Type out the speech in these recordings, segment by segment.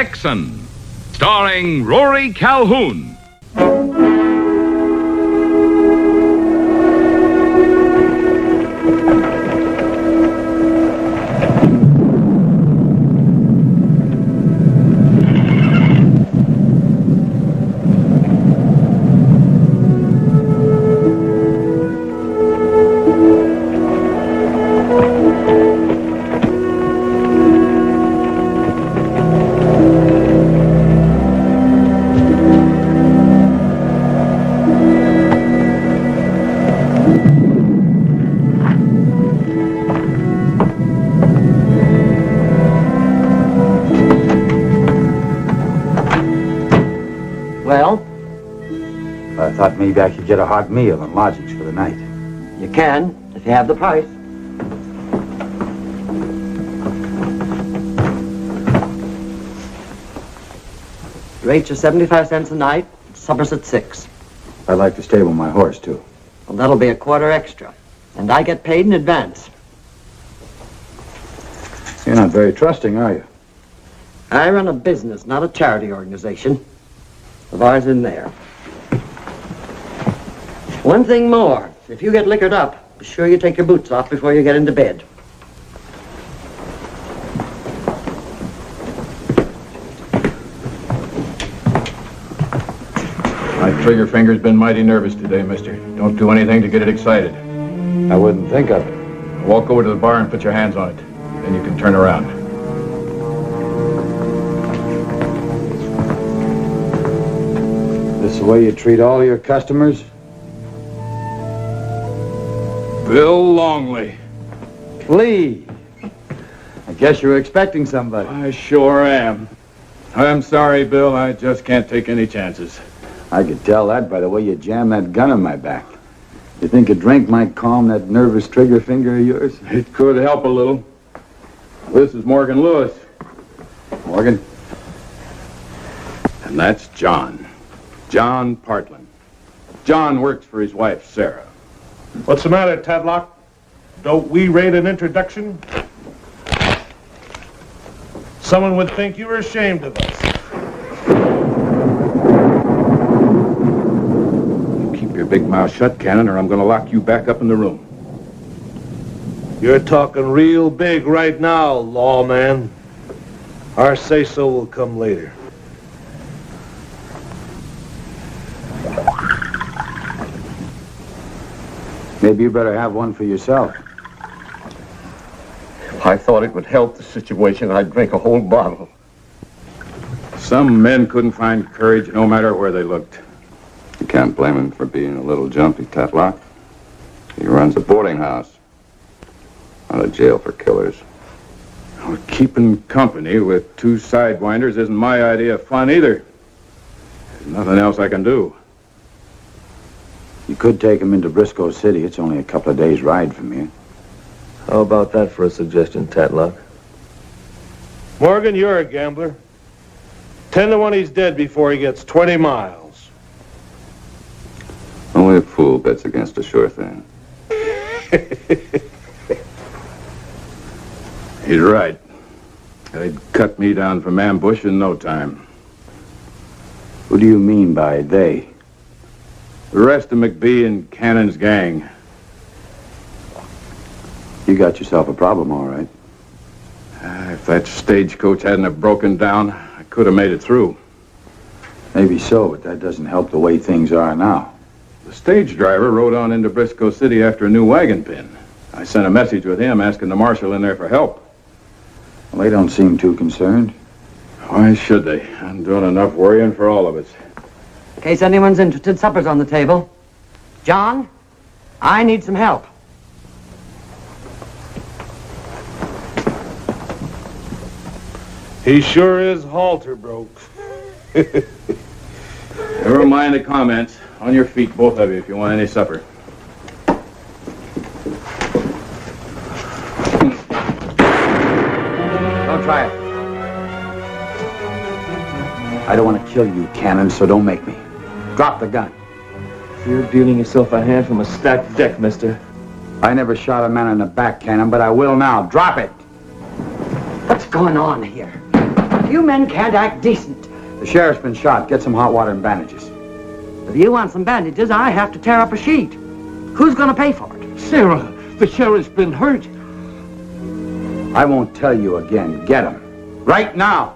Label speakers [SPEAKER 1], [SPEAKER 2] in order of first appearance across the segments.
[SPEAKER 1] Texan, starring Rory Calhoun.
[SPEAKER 2] Well?
[SPEAKER 3] I thought maybe I could get a hot meal and lodgings for the night.
[SPEAKER 2] You can, if you have the price. Rates are 75 cents a night. Supper's at 6.
[SPEAKER 3] I'd like to stable my horse, too.
[SPEAKER 2] Well, that'll be a quarter extra. And I get paid in advance.
[SPEAKER 3] You're not very trusting, are you?
[SPEAKER 2] I run a business, not a charity organization. The bar's in there. One thing more. If you get liquored up, be sure you take your boots off before you get into bed.
[SPEAKER 4] My trigger finger's been mighty nervous today, mister. Don't do anything to get it excited.
[SPEAKER 3] I wouldn't think of it.
[SPEAKER 4] Walk over to the bar and put your hands on it. Then you can turn around.
[SPEAKER 3] This the way you treat all your customers?
[SPEAKER 4] Bill Longley.
[SPEAKER 3] Lee. I guess you were expecting somebody.
[SPEAKER 4] I sure am. I'm sorry, Bill. I just can't take any chances.
[SPEAKER 3] I could tell that by the way you jammed that gun in my back. You think a drink might calm that nervous trigger finger of yours?
[SPEAKER 4] It could help a little. This is Morgan Lewis.
[SPEAKER 3] Morgan?
[SPEAKER 4] And that's John. John Partland. John works for his wife, Sarah.
[SPEAKER 5] What's the matter, Tadlock? Don't we rate an introduction? Someone would think you were ashamed of us.
[SPEAKER 4] Keep your big mouth shut, Cannon, or I'm going to lock you back up in the room.
[SPEAKER 5] You're talking real big right now, lawman. Our say-so will come later.
[SPEAKER 3] Maybe you better have one for yourself.
[SPEAKER 6] If I thought it would help the situation, I'd drink a whole bottle.
[SPEAKER 4] Some men couldn't find courage no matter where they looked.
[SPEAKER 6] You can't blame him for being a little jumpy, Tatlock. He runs a boarding house, not a jail for killers.
[SPEAKER 4] Well, keeping company with two sidewinders isn't my idea of fun either. There's nothing else I can do.
[SPEAKER 3] You could take him into Briscoe City. It's only a couple of days' ride from here.
[SPEAKER 7] How about that for a suggestion, Tatlock?
[SPEAKER 5] Morgan, you're a gambler. 10 to 1 he's dead before he gets 20 miles.
[SPEAKER 6] Only a fool bets against a sure thing.
[SPEAKER 4] He's right. They'd cut me down from ambush in no time.
[SPEAKER 3] Who do you mean by they?
[SPEAKER 4] The rest of McBee and Cannon's gang.
[SPEAKER 3] You got yourself a problem, all right.
[SPEAKER 4] If that stagecoach hadn't have broken down, I could have made it through.
[SPEAKER 3] Maybe so, but that doesn't help the way things are now.
[SPEAKER 4] The stage driver rode on into Briscoe City after a new wagon pin. I sent a message with him asking the marshal in there for help.
[SPEAKER 3] Well, they don't seem too concerned.
[SPEAKER 4] Why should they? I'm doing enough worrying for all of us.
[SPEAKER 2] In case anyone's interested, supper's on the table. John, I need some help.
[SPEAKER 5] He sure is halter broke.
[SPEAKER 4] Never mind the comments. On your feet, both of you, if you want any supper.
[SPEAKER 3] Don't try it. I don't want to kill you, Cannon, so don't make me. Drop the gun.
[SPEAKER 7] You're dealing yourself a hand from a stacked deck, mister.
[SPEAKER 3] I never shot a man in the back, Cannon, but I will now. Drop it.
[SPEAKER 2] What's going on here? Look, you men can't act decent.
[SPEAKER 3] The sheriff's been shot. Get some hot water and bandages.
[SPEAKER 2] If you want some bandages, I have to tear up a sheet. Who's going to pay for it?
[SPEAKER 7] Sarah, the sheriff's been hurt.
[SPEAKER 3] I won't tell you again. Get him. Right now.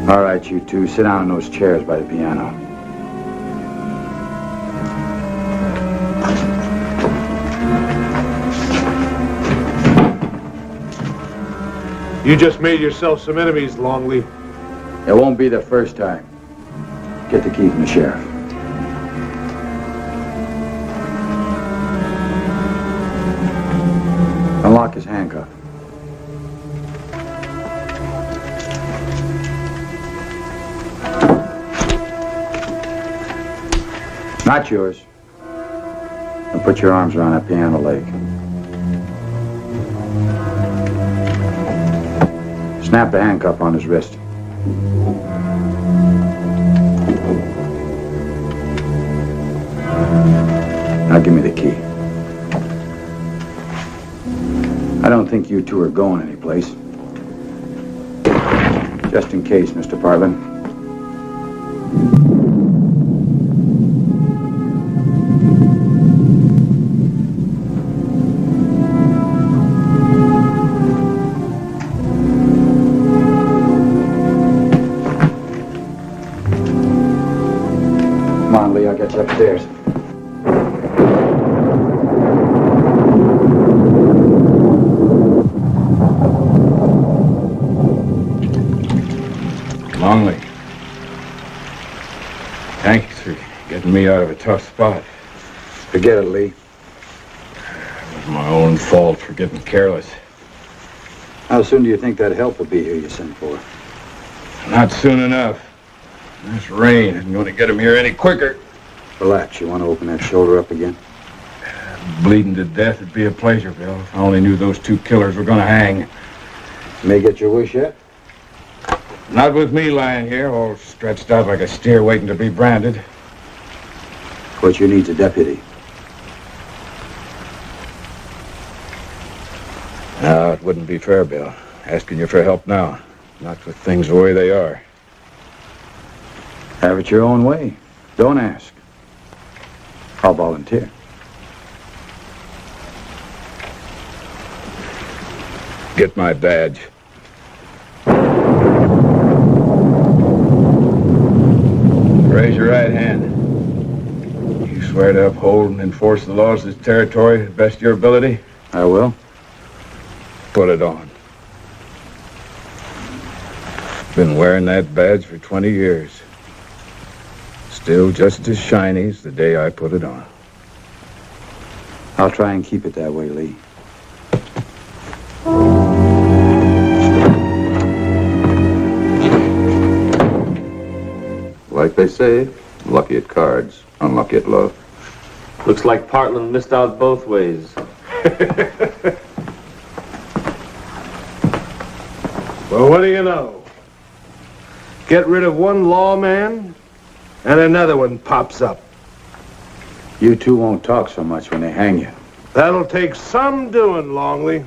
[SPEAKER 3] All right, you two. Sit down in those chairs by the piano.
[SPEAKER 5] You just made yourself some enemies, Longley.
[SPEAKER 3] It won't be the first time. Get the key from the sheriff. Unlock his handcuff. Not yours. And put your arms around that piano leg. Snap the handcuff on his wrist. Now give me the key. I don't think you two are going anyplace. Just in case, Mr. Parlin. Come on, Lee, I'll get you upstairs.
[SPEAKER 4] Longley. Thanks for getting me out of a tough spot.
[SPEAKER 3] Forget it, Lee.
[SPEAKER 4] It was my own fault for getting careless.
[SPEAKER 3] How soon do you think that help will be here you sent for?
[SPEAKER 4] Not soon enough. This rain isn't going to get him here any quicker.
[SPEAKER 3] Relax. You want to open that shoulder up again?
[SPEAKER 4] Bleeding to death would be a pleasure, Bill. If I only knew those two killers were going to hang.
[SPEAKER 3] You may get your wish yet?
[SPEAKER 4] Not with me lying here, all stretched out like a steer waiting to be branded.
[SPEAKER 3] What you need's a deputy.
[SPEAKER 4] No, it wouldn't be fair, Bill. Asking you for help now. Not with things the way they are.
[SPEAKER 3] Have it your own way. Don't ask. I'll volunteer.
[SPEAKER 4] Get my badge. Raise your right hand. You swear to uphold and enforce the laws of this territory to the best of your ability?
[SPEAKER 3] I will.
[SPEAKER 4] Put it on. Been wearing that badge for 20 years. Still just as shiny as the day I put it on.
[SPEAKER 3] I'll try and keep it that way, Lee.
[SPEAKER 6] Like they say, lucky at cards, unlucky at love.
[SPEAKER 7] Looks like Partland missed out both ways.
[SPEAKER 5] Well, what do you know? Get rid of one lawman, and another one pops up.
[SPEAKER 3] You two won't talk so much when they hang you.
[SPEAKER 5] That'll take some doing, Longley.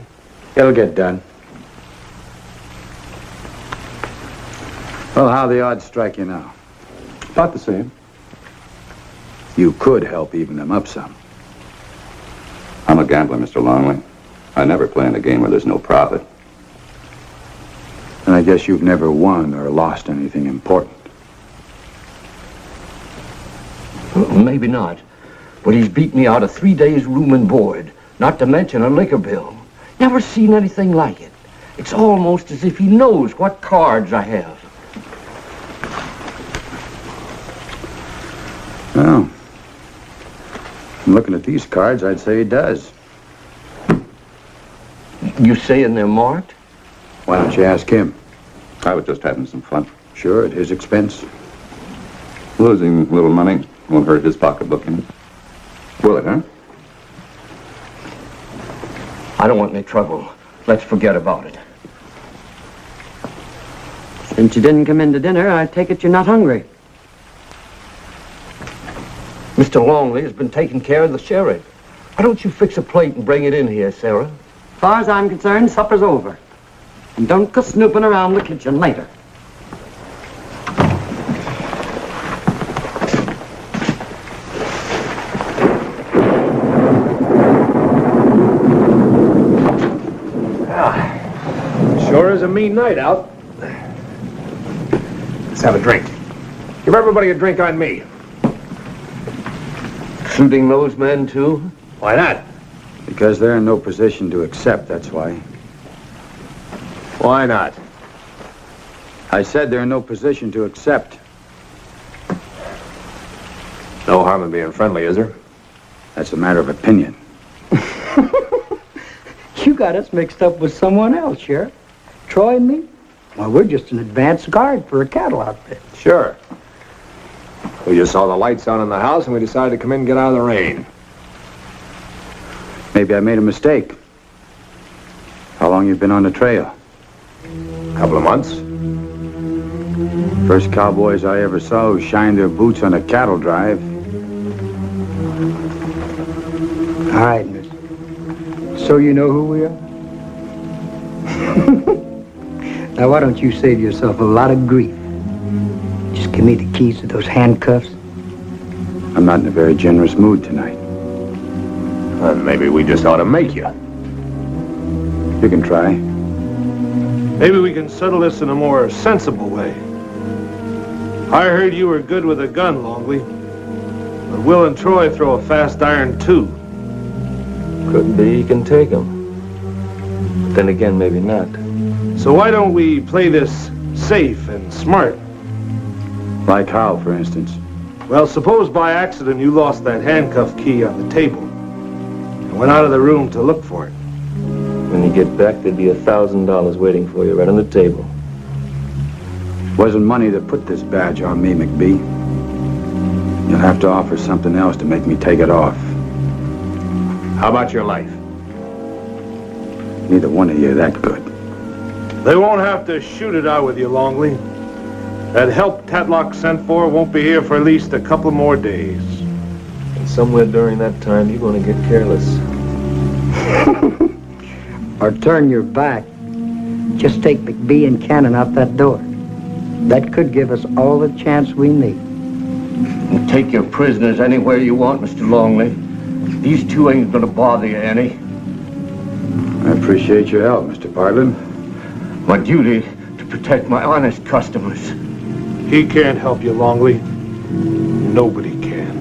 [SPEAKER 3] It'll get done. Well, how the odds strike you now?
[SPEAKER 6] About the same.
[SPEAKER 3] You could help even them up some.
[SPEAKER 6] I'm a gambler, Mr. Longley. I never play in a game where there's no profit.
[SPEAKER 3] And I guess you've never won or lost anything important.
[SPEAKER 8] Well, maybe not. But he's beat me out of 3 days' room and board, not to mention a liquor bill. Never seen anything like it. It's almost as if he knows what cards I have.
[SPEAKER 3] Well, from looking at these cards, I'd say he does.
[SPEAKER 8] You saying they're marked?
[SPEAKER 3] Why don't you ask him?
[SPEAKER 6] I was just having some fun.
[SPEAKER 3] Sure, at his expense.
[SPEAKER 6] Losing a little money won't hurt his pocketbook any. Will it, huh?
[SPEAKER 8] I don't want any trouble. Let's forget about it.
[SPEAKER 2] Since you didn't come in to dinner, I take it you're not hungry.
[SPEAKER 8] Mr. Longley has been taking care of the sheriff. Why don't you fix a plate and bring it in here, Sarah?
[SPEAKER 2] As far as I'm concerned, supper's over. And don't go snooping around the kitchen later.
[SPEAKER 9] Sure is a mean night out. Let's have a drink. Give everybody a drink on me.
[SPEAKER 8] Shooting those men, too?
[SPEAKER 9] Why not?
[SPEAKER 3] Because they're in no position to accept, that's why.
[SPEAKER 9] Why not?
[SPEAKER 3] I said they're in no position to accept.
[SPEAKER 9] No harm in being friendly, is there?
[SPEAKER 3] That's a matter of opinion.
[SPEAKER 10] You got us mixed up with someone else, Sheriff. Troy and me? Well, we're just an advance guard for a cattle outfit.
[SPEAKER 9] Sure. We just saw the lights on in the house and we decided to come in and get out of the rain.
[SPEAKER 3] Maybe I made a mistake. How long you been on the trail?
[SPEAKER 9] A couple of months.
[SPEAKER 3] First cowboys I ever saw who shined their boots on a cattle drive.
[SPEAKER 10] All right, miss. So you know who we are? Now, why don't you save yourself a lot of grief? Just give me the keys to those handcuffs.
[SPEAKER 3] I'm not in a very generous mood tonight.
[SPEAKER 9] Well, maybe we just ought to make you.
[SPEAKER 3] You can try.
[SPEAKER 5] Maybe we can settle this in a more sensible way. I heard you were good with a gun, Longley. But Will and Troy throw a fast iron, too.
[SPEAKER 7] Could be he can take them. But then again, maybe not.
[SPEAKER 5] So why don't we play this safe and smart?
[SPEAKER 3] Like how, for instance?
[SPEAKER 5] Well, suppose by accident you lost that handcuff key on the table and went out of the room to look for it.
[SPEAKER 7] When you get back, there'd be $1,000 waiting for you right on the table.
[SPEAKER 3] Wasn't money that put this badge on me, McBee. You'll have to offer something else to make me take it off.
[SPEAKER 9] How about your life?
[SPEAKER 3] Neither one of you are that good.
[SPEAKER 5] They won't have to shoot it out with you, Longley. That help Tatlock sent for won't be here for at least a couple more days.
[SPEAKER 7] And somewhere during that time, you're going to get careless.
[SPEAKER 10] Or turn your back. Just take McBee and Cannon out that door. That could give us all the chance we need.
[SPEAKER 8] And take your prisoners anywhere you want, Mr. Longley. These two ain't gonna bother you any.
[SPEAKER 3] I appreciate your help, Mr. Bartlett.
[SPEAKER 8] My duty to protect my honest customers.
[SPEAKER 5] He can't help you, Longley. Nobody can.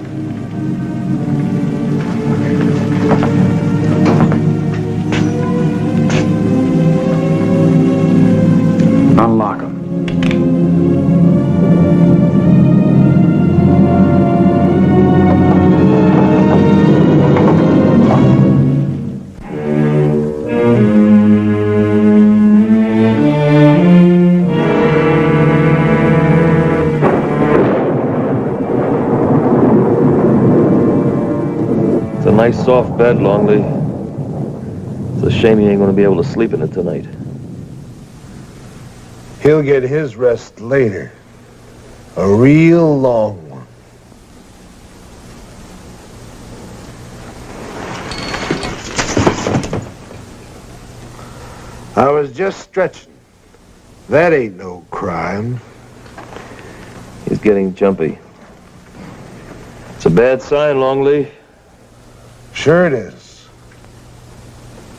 [SPEAKER 3] Unlock them.
[SPEAKER 7] It's a nice soft bed, Longley. It's a shame you ain't going to be able to sleep in it tonight.
[SPEAKER 5] He'll get his rest later. A real long one. I was just stretching. That ain't no crime.
[SPEAKER 7] He's getting jumpy. It's a bad sign, Longley.
[SPEAKER 5] Sure it is.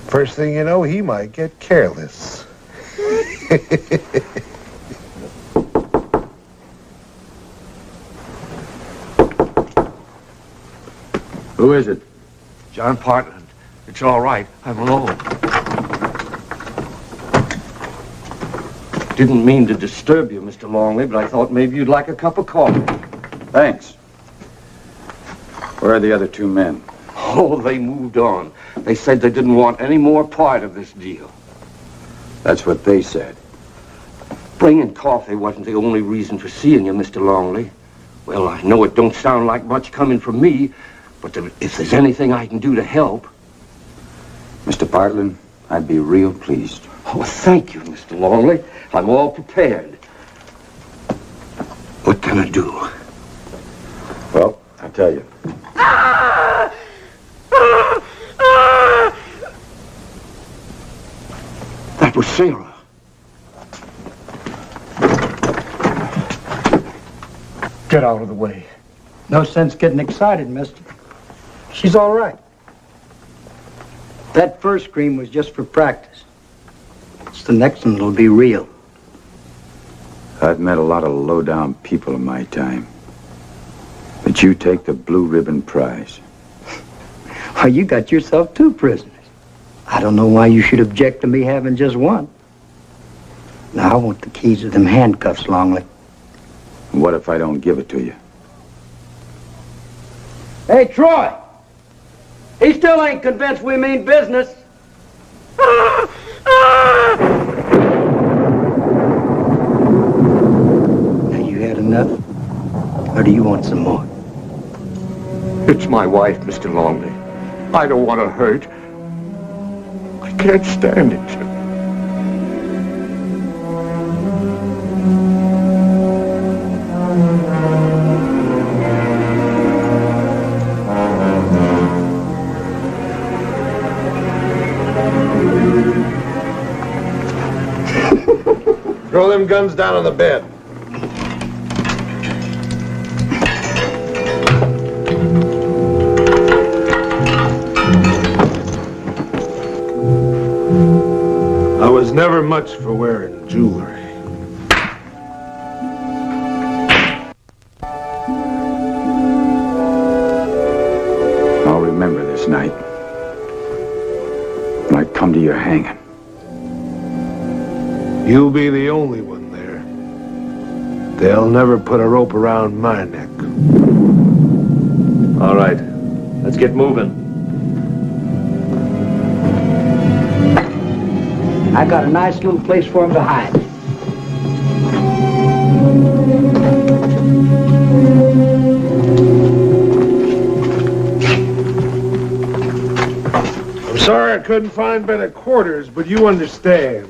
[SPEAKER 5] First thing you know, he might get careless.
[SPEAKER 3] Who is it?
[SPEAKER 8] John Partland. It's all right. I'm alone. Didn't mean to disturb you, Mr. Longley, but I thought maybe you'd like a cup of coffee.
[SPEAKER 3] Thanks. Where are the other two men?
[SPEAKER 8] Oh, they moved on. They said they didn't want any more part of this deal.
[SPEAKER 3] That's what they said.
[SPEAKER 8] Bringing coffee wasn't the only reason for seeing you, Mr. Longley. Well, I know it don't sound like much coming from me, but if there's anything I can do to help...
[SPEAKER 3] Mr. Bartlett, I'd be real pleased.
[SPEAKER 8] Oh, thank you, Mr. Longley. I'm all prepared. What can I do?
[SPEAKER 3] Well, I'll tell you.
[SPEAKER 8] That was Sarah. Get out of the way.
[SPEAKER 10] No sense getting excited, mister. She's all right. That first scream was just for practice. It's the next one that'll be real.
[SPEAKER 3] I've met a lot of low-down people in my time. But you take the blue ribbon prize.
[SPEAKER 10] Why, you got yourself 2 prisoners. I don't know why you should object to me having just one. Now, I want the keys to them handcuffs, Longley.
[SPEAKER 3] What if I don't give it to you?
[SPEAKER 2] Hey, Troy! He still ain't convinced we mean business.
[SPEAKER 10] Now, you had enough? Or do you want some more?
[SPEAKER 8] It's my wife, Mr. Longley. I don't want her hurt. I can't stand it.
[SPEAKER 9] Throw them guns down on the bed.
[SPEAKER 5] I was never much for wearing jewelry.
[SPEAKER 3] I'll remember this night. When I come to your hanging.
[SPEAKER 5] You'll be the only one there. They'll never put a rope around my neck.
[SPEAKER 7] All right, let's get moving.
[SPEAKER 10] I got a nice little place for him to hide.
[SPEAKER 5] I'm sorry I couldn't find better quarters, but you understand.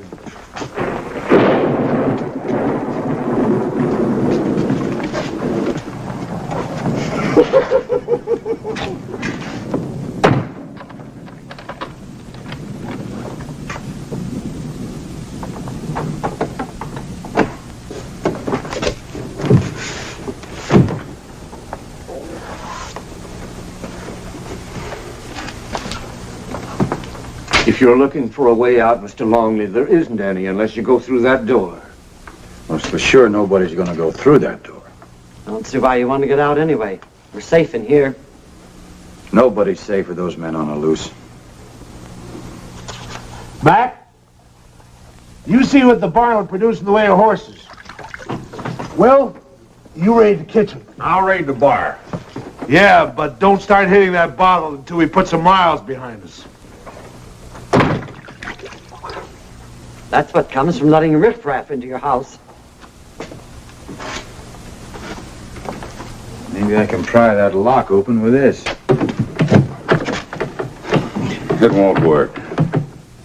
[SPEAKER 8] If you're looking for a way out, Mr. Longley, there isn't any unless you go through that door.
[SPEAKER 3] Well, it's for sure nobody's gonna go through that door.
[SPEAKER 2] I don't see why you want to get out anyway. We're safe in here.
[SPEAKER 3] Nobody's safe with those men on the loose.
[SPEAKER 5] Mac, you see what the barn will produce in the way of horses. Will, you raid the kitchen.
[SPEAKER 9] I'll raid the bar.
[SPEAKER 5] Yeah, but don't start hitting that bottle until we put some miles behind us.
[SPEAKER 2] That's what comes from letting riffraff into your house.
[SPEAKER 3] Maybe I can pry that lock open with this.
[SPEAKER 6] It won't work.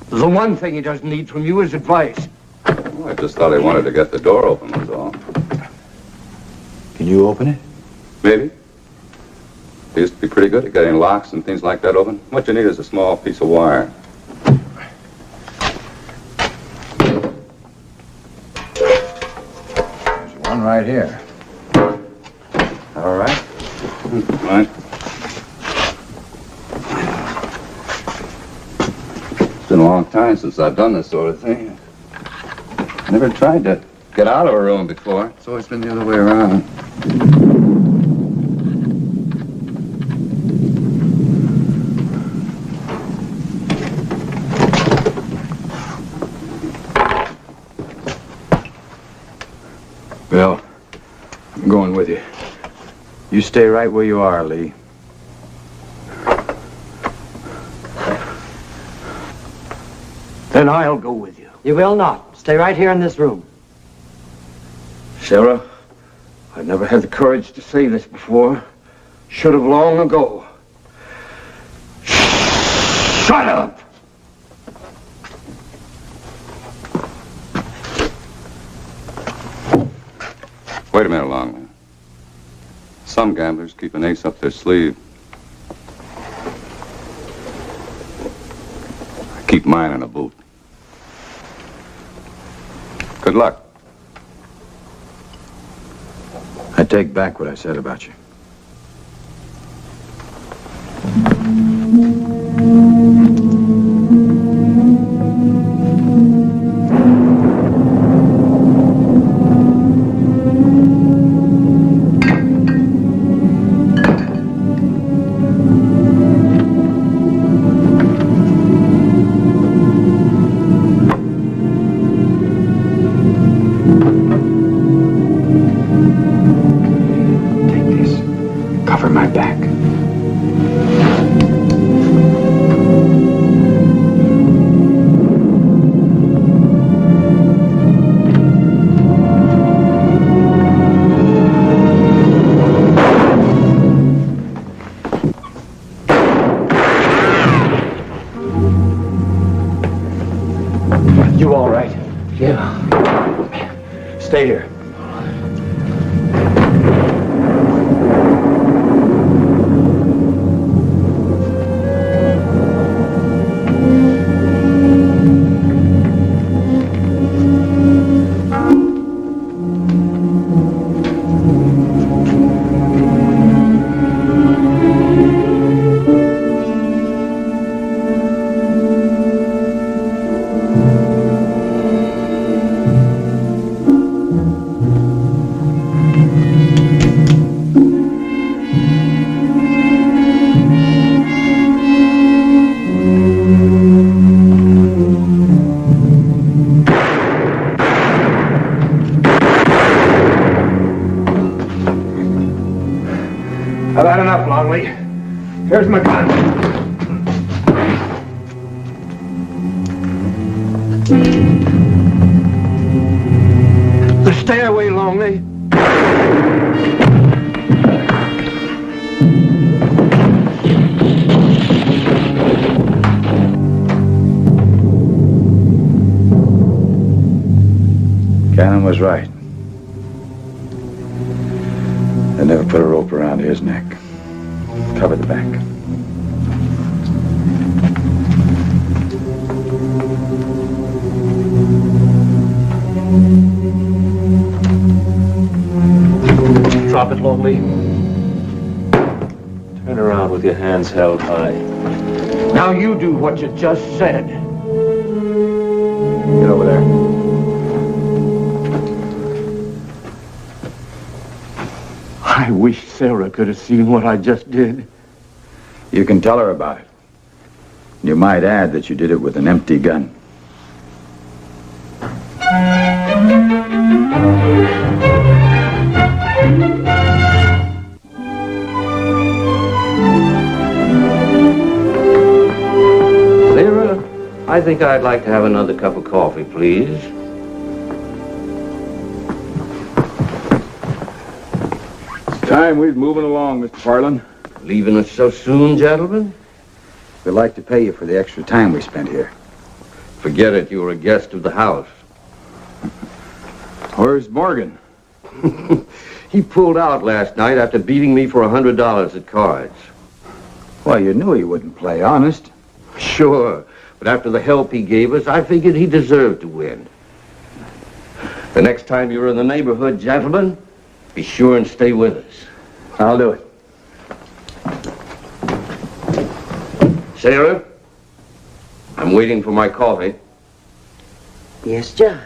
[SPEAKER 8] The one thing he doesn't need from you is advice.
[SPEAKER 6] Well, I just thought he wanted to get the door open, was all.
[SPEAKER 3] Can you open it?
[SPEAKER 6] Maybe. He used to be pretty good at getting locks and things like that open. What you need is a small piece of wire.
[SPEAKER 3] There's one right here. All right.
[SPEAKER 6] Right. It's been a long time since I've done this sort of thing. I never tried to get out of a room before. It's always been the other way around.
[SPEAKER 3] Well, I'm going with you. You stay right where you are, Lee.
[SPEAKER 8] Then I'll go with you.
[SPEAKER 2] You will not. Stay right here in this room.
[SPEAKER 8] Sarah, I've never had the courage to say this before. Should have long ago. Shut up!
[SPEAKER 6] Wait a minute, Longley. Some gamblers keep an ace up their sleeve. I keep mine in a boot. Good luck.
[SPEAKER 3] I take back what I said about you. Cover my back.
[SPEAKER 8] You all right? Yeah. Stay here.
[SPEAKER 9] I've had enough, Longley. Here's my gun.
[SPEAKER 8] Stay away, Longley.
[SPEAKER 3] Cannon was right. They never put a rope around his neck. Cover the back.
[SPEAKER 7] Drop it, Longley. Turn around with your hands held high.
[SPEAKER 8] Now you do what you just said.
[SPEAKER 3] Get over there.
[SPEAKER 8] I wish Sarah could have seen what I just did.
[SPEAKER 3] You can tell her about it. You might add that you did it with an empty gun.
[SPEAKER 8] Sarah, I think I'd like to have another cup of coffee, please.
[SPEAKER 4] Time we're moving along, Mr. Farland.
[SPEAKER 8] Leaving us so soon, gentlemen?
[SPEAKER 3] We'd like to pay you for the extra time we spent here.
[SPEAKER 8] Forget it, you were a guest of the house.
[SPEAKER 4] Where's Morgan?
[SPEAKER 8] He pulled out last night after beating me for $100 at cards.
[SPEAKER 3] Well, you knew he wouldn't play honest.
[SPEAKER 8] Sure, but after the help he gave us, I figured he deserved to win. The next time you're in the neighborhood, gentlemen, be sure and stay with us.
[SPEAKER 3] I'll do it.
[SPEAKER 8] Sarah, I'm waiting for my coffee.
[SPEAKER 2] Yes, John.